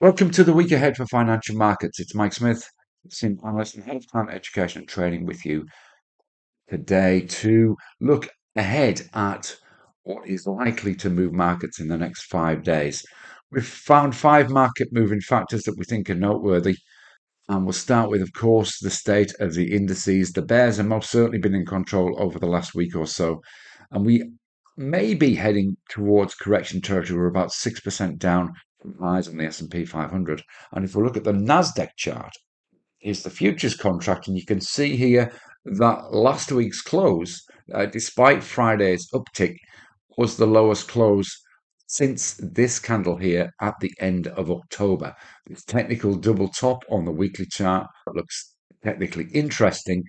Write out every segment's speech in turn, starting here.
Welcome to the week ahead for financial markets. It's Mike Smith, Senior Analyst and Head of Client Education and Training with you today to look ahead at what is likely to move markets in the next 5 days. We've found five market moving factors that we think are noteworthy. And we'll start with, of course, the state of the indices. The bears have most certainly been in control over the last week or so. And we may be heading towards correction territory. We're about 6% down from highs on the S&P 500. And if we look at the Nasdaq chart, here's the futures contract, and you can see here that last week's close, despite Friday's uptick, was the lowest close since this candle here at the end of October. This technical double top on the weekly chart looks technically interesting,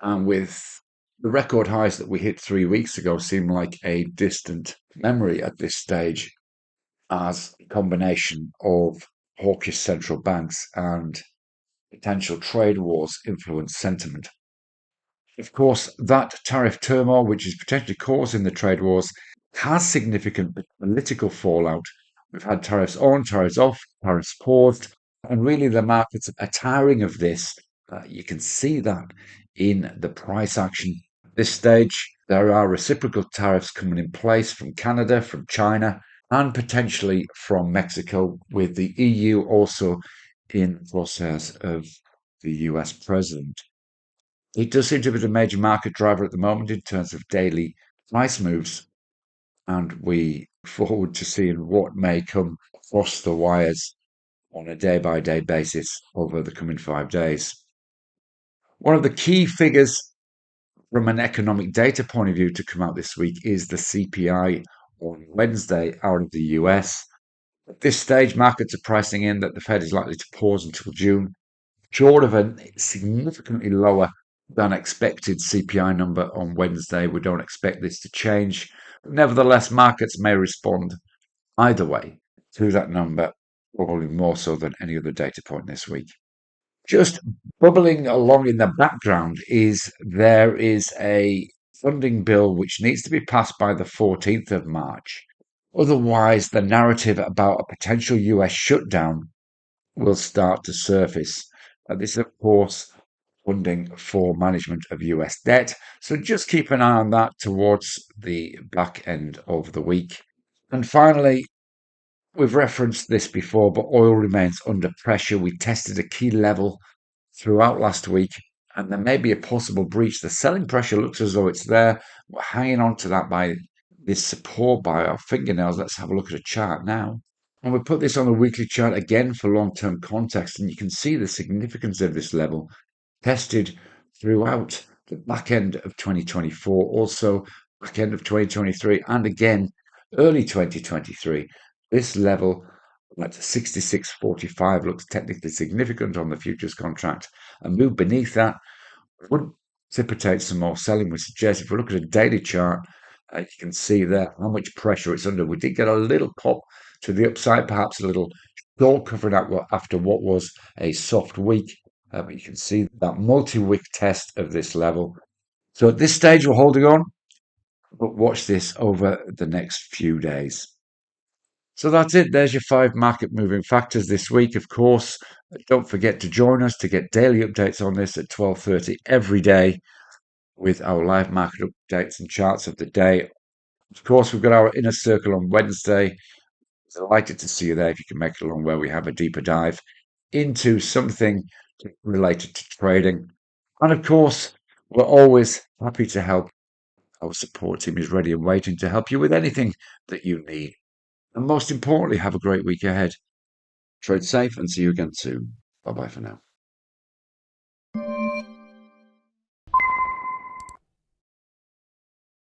and with the record highs that we hit 3 weeks ago seem like a distant memory at this stage, as a combination of hawkish central banks and potential trade wars influence sentiment. Of course, that tariff turmoil, which is potentially causing the trade wars, has significant political fallout. We've had tariffs on, tariffs off, tariffs paused, and really the markets are tiring of this. You can see that in the price action. At this stage, there are reciprocal tariffs coming in place from Canada, from China, and potentially from Mexico, with the EU also in the crosshairs of the US president. It does seem to be the major market driver at the moment in terms of daily price moves, and we look forward to seeing what may come across the wires on a day by day basis over the coming 5 days. One of the key figures from an economic data point of view to come out this week is the CPI on Wednesday out of the US. At this stage, markets are pricing in that the Fed is likely to pause until June, short of a significantly lower than expected CPI number on Wednesday. We don't expect this to change. But nevertheless, markets may respond either way to that number, probably more so than any other data point this week. Just bubbling along in the background is there is a funding bill which needs to be passed by the 14th of March. Otherwise, the narrative about a potential US shutdown will start to surface. This, of course, funding for management of US debt. So just keep an eye on that towards the back end of the week. And finally, we've referenced this before, but oil remains under pressure. We tested a key level throughout last week, and there may be a possible breach. The selling pressure looks as though it's there. We're hanging on to that by this support by our fingernails. Let's have a look at a chart now. And we put this on the weekly chart again for long-term context, and you can see the significance of this level tested throughout the back end of 2024, also back end of 2023, and again early 2023. This level at 66.45 looks technically significant on the futures contract, and move beneath that would precipitate some more selling. We suggest if we look at a daily chart, you can see there how much pressure it's under. We did get a little pop to the upside, perhaps a little short covering up after what was a soft week. But you can see that multi-week test of this level. So at this stage, we're holding on, but watch this over the next few days. So that's it. There's your five market moving factors this week. Of course, don't forget to join us to get daily updates on this at 12:30 every day with our live market updates and charts of the day. Of course, we've got our inner circle on Wednesday. Delighted to see you there if you can make it along, where we have a deeper dive into something related to trading. And of course, we're always happy to help. Our support team is ready and waiting to help you with anything that you need. And most importantly, have a great week ahead. Trade safe and see you again soon. Bye bye for now.